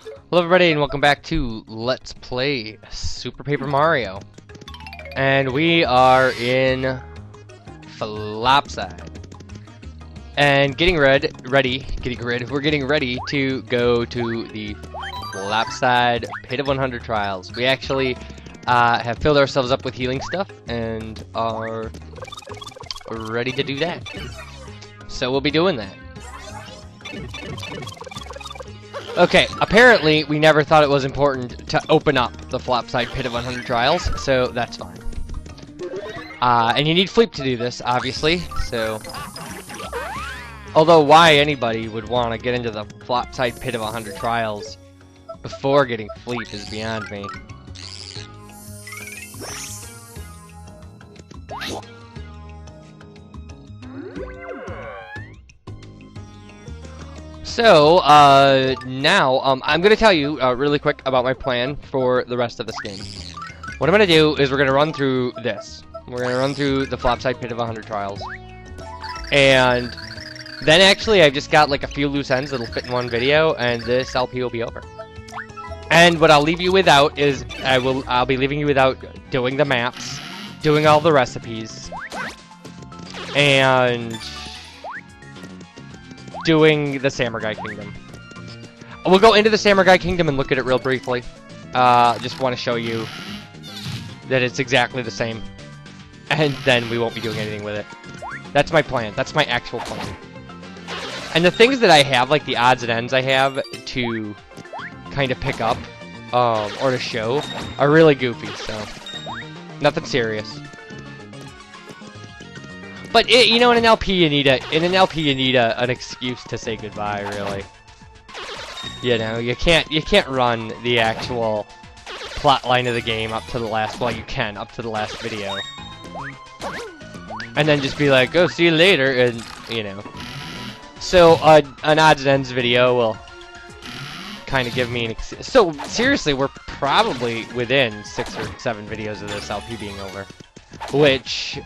Hello everybody and welcome back to Let's Play Super Paper Mario. And we are in Flopside. And we're getting ready to go to the Flopside Pit of 100 Trials. We actually have filled ourselves up with healing stuff and are ready to do that. So we'll be doing that. Okay, apparently we never thought it was important to open up the Flopside Pit of 100 Trials, so that's fine. And you need Fleep to do this, obviously, so... Although why anybody would want to get into the Flopside Pit of 100 Trials before getting Fleep is beyond me. So, now, I'm going to tell you really quick about my plan for the rest of this game. What I'm going to do is we're going to run through this. We're going to run through the Flopside Pit of 100 Trials. And then actually I've just got like a few loose ends that'll fit in one video, and this LP will be over. And what I'll leave you without is, I'll be leaving you without doing the maps, doing all the recipes, and doing the Samurai Kingdom. We'll go into the Samurai Kingdom and look at it real briefly. Just want to show you that it's exactly the same. And then we won't be doing anything with it. That's my plan. That's my actual plan. And the things that I have, like the odds and ends I have to kind of pick up, or to show, are really goofy, so nothing serious. But you know, in an LP you need an excuse to say goodbye, really. You know, you can't run the actual plot line of the game up to the last. Well, you can up to the last video, and then just be like, "Oh, see you later," and you know. So an odds and ends video will kind of give me an excuse. So seriously, we're probably within 6 or 7 videos of this LP being over, which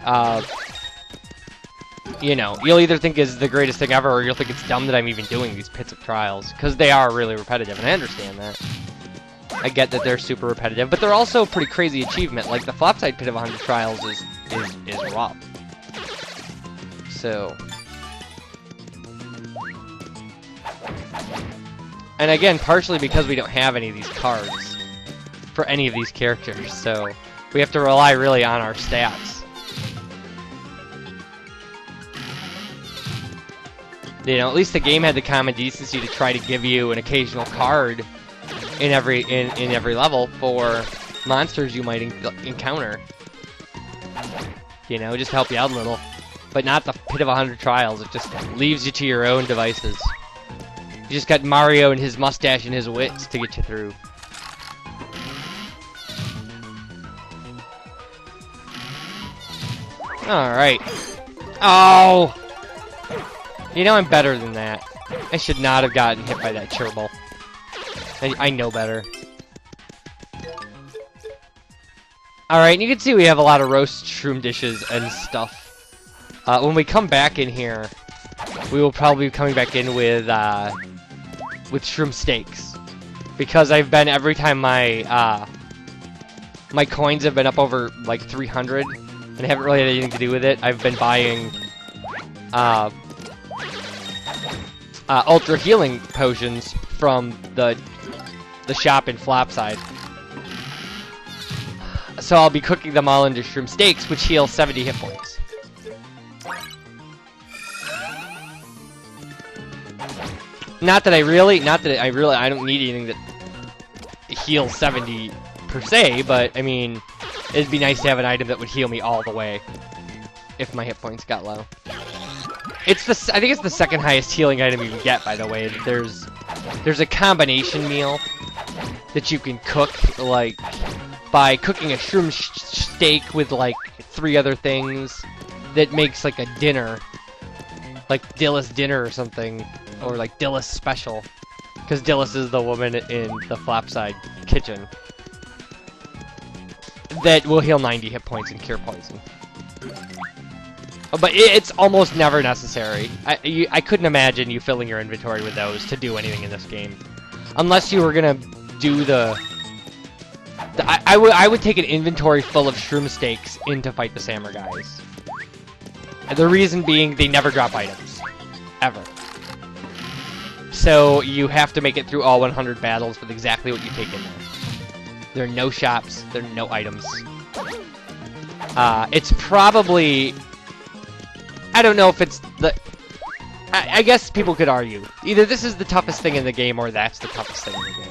you know, you'll either think is the greatest thing ever, or you'll think it's dumb that I'm even doing these pits of trials, because they are really repetitive, and I understand that. I get that they're super repetitive, but they're also a pretty crazy achievement. Like, the Flopside Pit of 100 Trials is rough. So... And again, partially because we don't have any of these cards for any of these characters, so we have to rely really on our stats. You know, at least the game had the common decency to try to give you an occasional card in every level for monsters you might encounter. You know, just to help you out a little. But not the Pit of 100 Trials. It just leaves you to your own devices. You just got Mario and his mustache and his wits to get you through. Alright. Oh! You know I'm better than that. I should not have gotten hit by that gerbil. I know better. Alright, and you can see we have a lot of roast shroom dishes and stuff. When we come back in here, we will probably be coming back in with shroom steaks. Because I've been, every time my coins have been up over like 300, and I haven't really had anything to do with it, I've been buying ultra healing potions from the shop in Flopside. So I'll be cooking them all into shroom steaks, which heal 70 hit points. Not that I don't need anything that heals 70 per se, but I mean, it'd be nice to have an item that would heal me all the way if my hit points got low. I think it's the second highest healing item you can get, by the way. There's a combination meal that you can cook, like, by cooking a shroom steak with, like, 3 other things that makes, like, a dinner. Like, Dillis dinner or something. Or, like, Dillis special. Because Dillis is the woman in the Flopside kitchen. That will heal 90 hit points and cure poison. But it's almost never necessary. I couldn't imagine you filling your inventory with those to do anything in this game. unless you were gonna do I would take an inventory full of shroom steaks in to fight the Samurai guys. And the reason being, they never drop items. Ever. So you have to make it through all 100 battles with exactly what you take in there. There are no shops, there are no items. It's probably... I don't know if it's the... I guess people could argue. Either this is the toughest thing in the game, or that's the toughest thing in the game.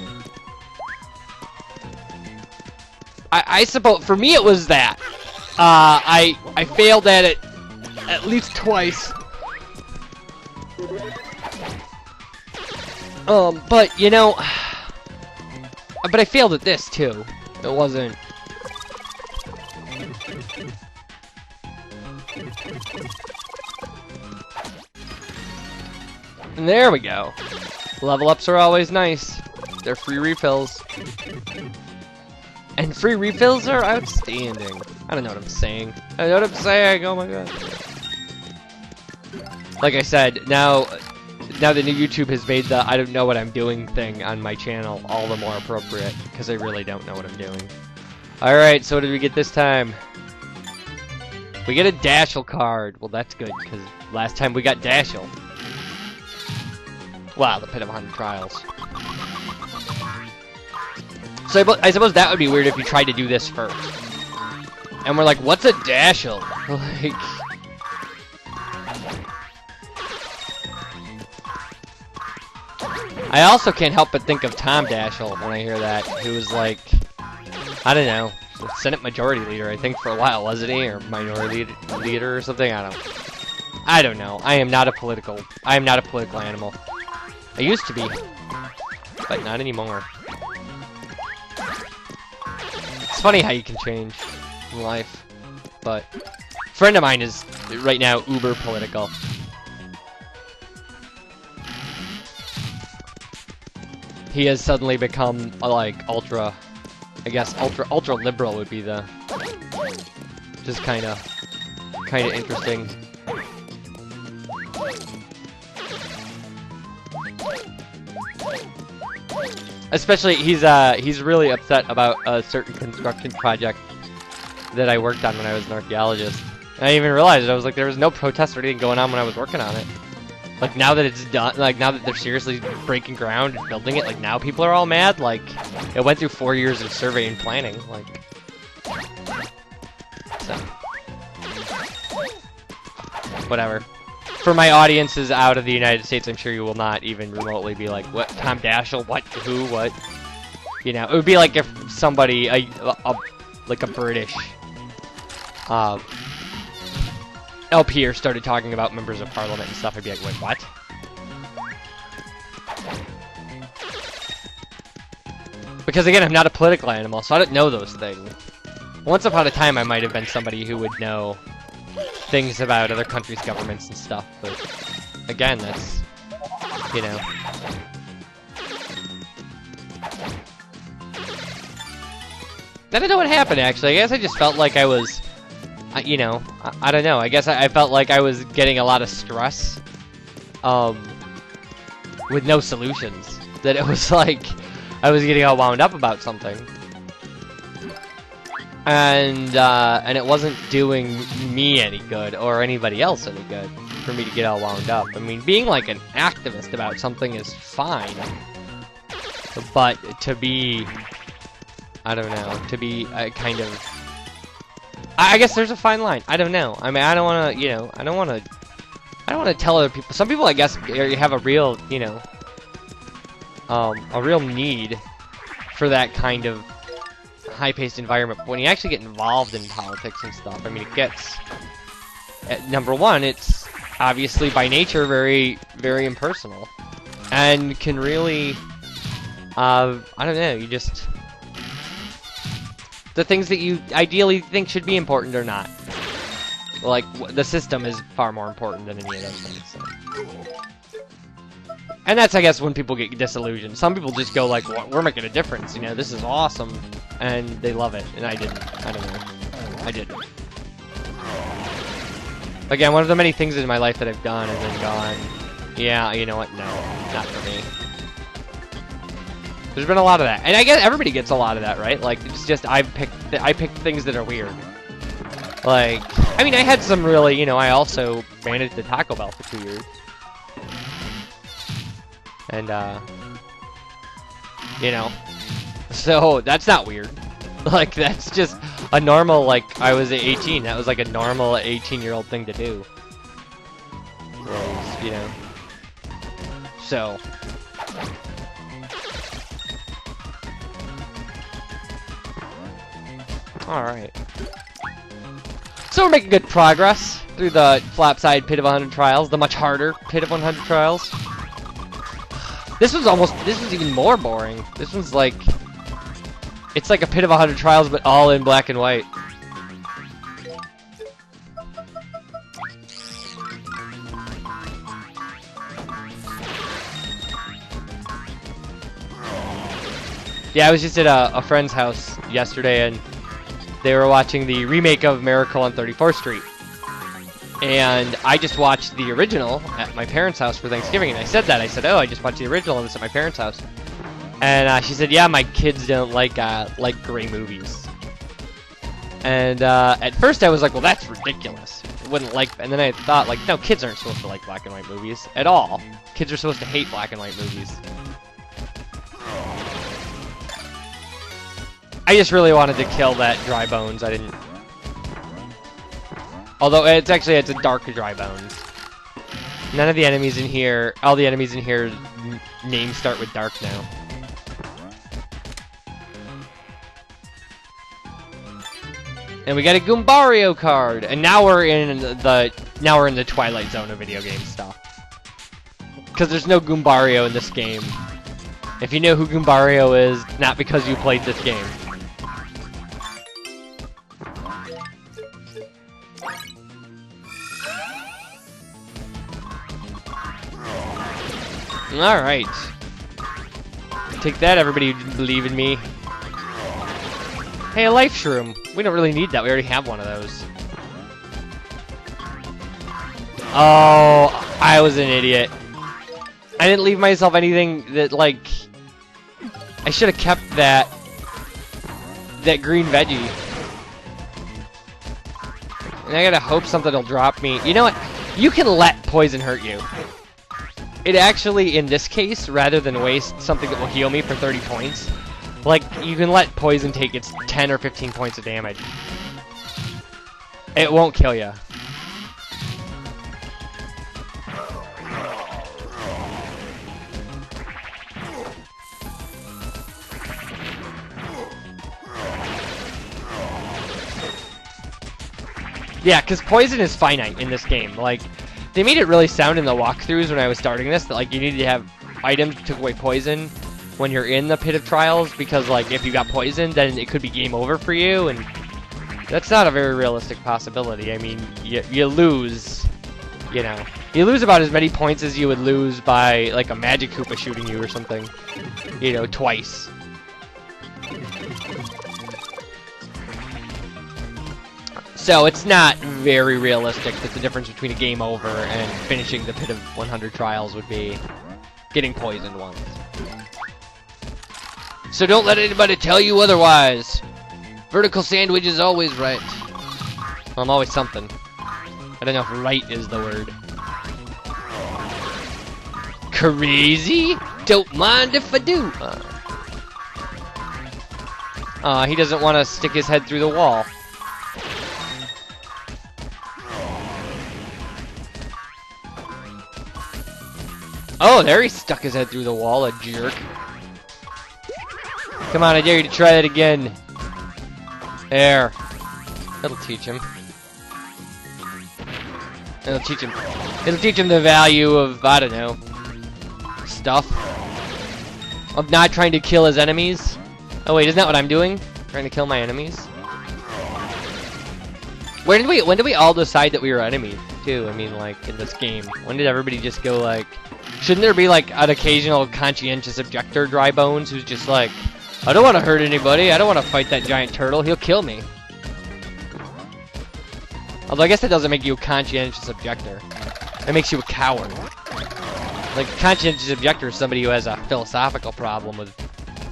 I suppose, for me it was that. I failed at it at least twice. But, you know... But I failed at this, too. It wasn't... And there we go. Level ups are always nice. They're free refills. And free refills are outstanding. I don't know what I'm saying. I know what I'm saying, oh my god. Like I said, now the new YouTube has made the I don't know what I'm doing thing on my channel all the more appropriate, because I really don't know what I'm doing. Alright, so what did we get this time? We get a Dashel card. Well, that's good, because last time we got Dashel. Wow, the Pit of 100 Trials. So I suppose that would be weird if you tried to do this first. And we're like, what's a Dashel? Like... I also can't help but think of Tom Dashel when I hear that, who was like, I don't know, Senate Majority Leader, I think, for a while, wasn't he? Or Minority Leader or something? I don't know. I am not a political animal. I used to be, but not anymore. It's funny how you can change in life, but a friend of mine is right now uber political. He has suddenly become like ultra liberal would be the just kind of interesting. Especially, he's really upset about a certain construction project that I worked on when I was an archaeologist. And I even realized it. I was like, there was no protest or anything going on when I was working on it. Like, now that it's done, like, now that they're seriously breaking ground and building it, like, now people are all mad. Like, it went through 4 years of survey and planning. Like, so. Whatever. For my audiences out of the United States, I'm sure you will not even remotely be like, what, Tom Dashel, what, who, what? You know, it would be like if somebody, like a British LPer started talking about members of parliament and stuff. I'd be like, wait, what? Because again, I'm not a political animal, so I don't know those things. Once upon a time, I might have been somebody who would know things about other countries' governments and stuff, but again, that's, you know. I don't know what happened, actually. I guess I just felt like I was, you know, I don't know. I guess I felt like I was getting a lot of stress, with no solutions. That it was like, I was getting all wound up about something. And it wasn't doing me any good, or anybody else any good, for me to get all wound up. I mean, being like an activist about something is fine, but to be, I don't know, to be a kind of, I guess there's a fine line. I don't know. I mean, I don't want to, you know, I don't want to tell other people. Some people, I guess, have a real, you know, a real need for that kind of high-paced environment. But when you actually get involved in politics and stuff, I mean, it gets, number one, it's obviously by nature very, very impersonal, and can really, I don't know, you just, the things that you ideally think should be important are not. Like, the system is far more important than any of those things. So. And that's, I guess, when people get disillusioned. Some people just go like, well, we're making a difference, you know, this is awesome, and they love it, and I didn't. I don't know. I didn't. Again, one of the many things in my life that I've done and then gone, yeah, you know what, no, not for me. There's been a lot of that, and I guess everybody gets a lot of that, right? Like, it's just I picked things that are weird. Like, I mean, I had some really, you know, I also managed the Taco Bell for 2 years, and you know, so that's not weird. Like, that's just a normal, like, I was 18. That was like a normal 18-year-old thing to do. Was, you know, so. Alright. So we're making good progress through the Flopside Pit of 100 Trials, the much harder Pit of 100 Trials. This was even more boring. This one's like, it's like a Pit of 100 Trials, but all in black and white. Yeah, I was just at a friend's house yesterday, and they were watching the remake of Miracle on 34th Street. And I just watched the original at my parents' house for Thanksgiving, and I said that. I said, oh, I just watched the original of this at my parents' house. And she said, yeah, my kids don't like gray movies. And at first I was like, well, that's ridiculous. I wouldn't like, and then I thought, like, no, kids aren't supposed to like black and white movies at all. Kids are supposed to hate black and white movies. I just really wanted to kill that dry bones. I didn't. Although it's a dark dry bones. None of the enemies in here, all the enemies in here, names start with dark now. And we got a Goombario card, and now we're in the Twilight Zone of video game stuff. Because there's no Goombario in this game. If you know who Goombario is, not because you played this game. Alright. Take that, everybody who didn't believe in me. Hey, a life shroom. We don't really need that. We already have one of those. Oh, I was an idiot. I didn't leave myself anything that, like... I should have kept that green veggie. And I gotta hope something will drop me. You know what? You can let poison hurt you. It actually, in this case, rather than waste something that will heal me for 30 points, like, you can let poison take its 10 or 15 points of damage. It won't kill you. Yeah, because poison is finite in this game. Like, they made it really sound in the walkthroughs when I was starting this that, like, you needed to have items that took away poison when you're in the Pit of Trials, because, like, if you got poisoned, then it could be game over for you, and that's not a very realistic possibility. I mean, you lose, you know. You lose about as many points as you would lose by, like, a Magic Koopa shooting you or something, you know, twice. So it's not very realistic that the difference between a game over and finishing the Pit of 100 Trials would be getting poisoned once. So don't let anybody tell you otherwise. VerticalSandwich is always right. Well, I'm always something. I don't know if right is the word. Crazy? Don't mind if I do. He doesn't want to stick his head through the wall. Oh, there he stuck his head through the wall, a jerk. Come on, I dare you to try that again. There. That'll teach him. It'll teach him. It'll teach him the value of, I don't know, stuff. Of not trying to kill his enemies. Oh wait, isn't that what I'm doing? Trying to kill my enemies? When did we all decide that we were enemies, too? I mean, like, in this game. When did everybody just go, like... Shouldn't there be, like, an occasional conscientious objector, Dry Bones, who's just like, I don't want to hurt anybody, I don't want to fight that giant turtle, he'll kill me. Although I guess that doesn't make you a conscientious objector. It makes you a coward. Like, a conscientious objector is somebody who has a philosophical problem with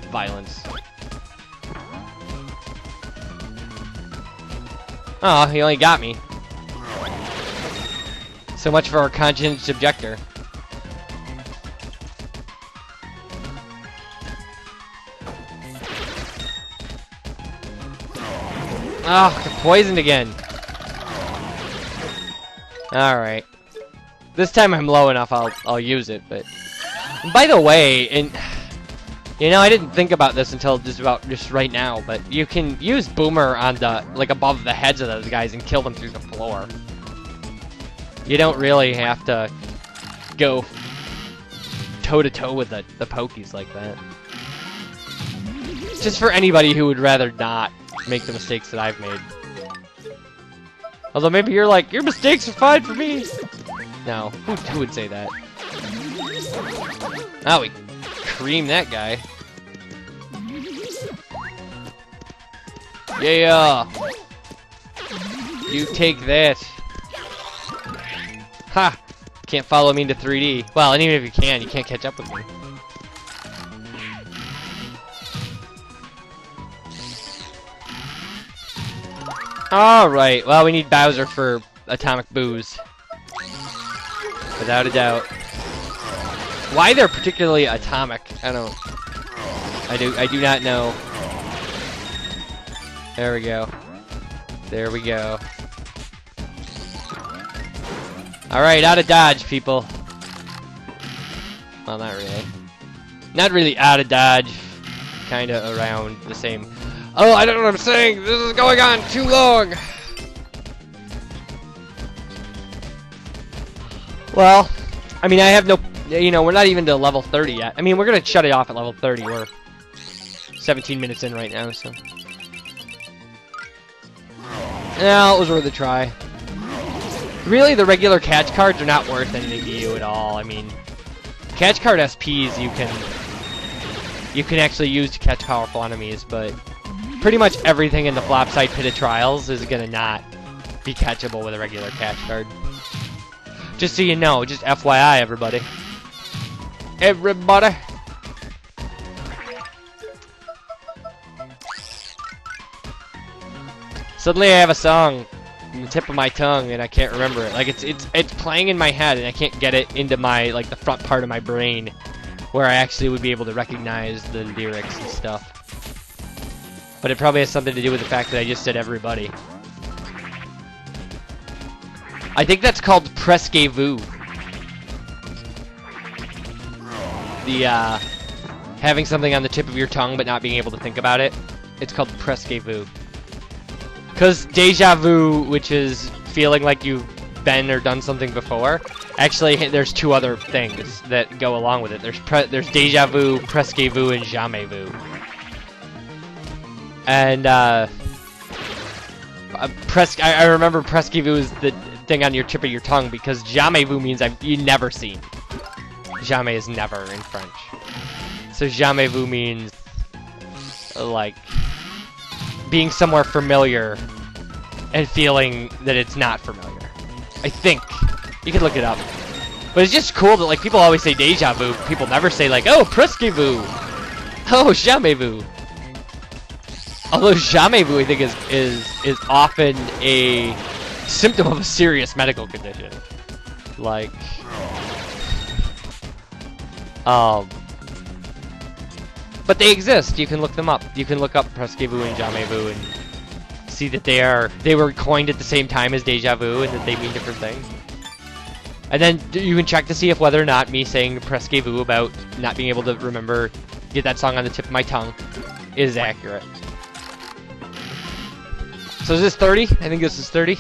violence. Oh, he only got me. So much for our conscience objector. Oh, poisoned again. Alright. This time I'm low enough, I'll use it, but... By the way, you know, I didn't think about this until just right now, but you can use Boomer on the, like, above the heads of those guys and kill them through the floor. You don't really have to go toe-to-toe with the pokies like that. Just for anybody who would rather not make the mistakes that I've made. Although maybe you're like, your mistakes are fine for me! No, who would say that? Oh, we creamed that guy. Yeah! You take that! Ha! Can't follow me into 3D. Well, and even if you can't catch up with me. Alright, well, we need Bowser for Atomic Booze. Without a doubt. Why they're particularly atomic, I do not know. There we go. There we go. Alright, out of dodge, people. Well, not really. Not really out of dodge. Kinda around the same. Oh, I don't know what I'm saying! This is going on too long! Well, I mean, I have no... You know, we're not even to level 30 yet. I mean, we're gonna shut it off at level 30. We're 17 minutes in right now, so... Yeah, it was worth a try. Really, the regular catch cards are not worth anything to you at all. I mean, catch card SPs you can actually use to catch powerful enemies, but pretty much everything in the Flopside Pit of Trials is gonna not be catchable with a regular catch card. Just so you know, just FYI, everybody. Everybody! Suddenly I have a song on the tip of my tongue and I can't remember it. Like, it's playing in my head and I can't get it into my, like, the front part of my brain where I actually would be able to recognize the lyrics and stuff. But it probably has something to do with the fact that I just said everybody. I think that's called Presque-vous. The, having something on the tip of your tongue but not being able to think about it. It's called Presque-vous. Because deja vu, which is feeling like you've been or done something before, actually there's two other things that go along with it. There's deja vu, Presque-vous, and jamais vu. And, I remember Presque-vous is the thing on your tip of your tongue because jamais vu means you've never seen. Jamais is never in French. So jamais vu means, like, being somewhere familiar and feeling that it's not familiar. I think. You can look it up. But it's just cool that, like, people always say deja vu. People never say, like, oh, presque-vu. Oh, jamais vu. Although jamais vu, I think, is often a symptom of a serious medical condition. Like, but they exist. You can look them up. You can look up presque-vu and jamais vu and see that they were coined at the same time as deja vu and that they mean different things. And then you can check to see if whether or not me saying presque-vu about not being able to remember, get that song on the tip of my tongue, is accurate. So is this 30? I think this is 30.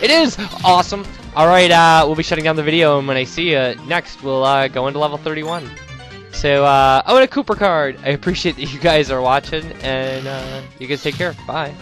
It is! Awesome! Alright, we'll be shutting down the video, and when I see you next, we'll go into level 31. So, oh, and a Cooper card! I appreciate that you guys are watching, and you guys take care. Bye.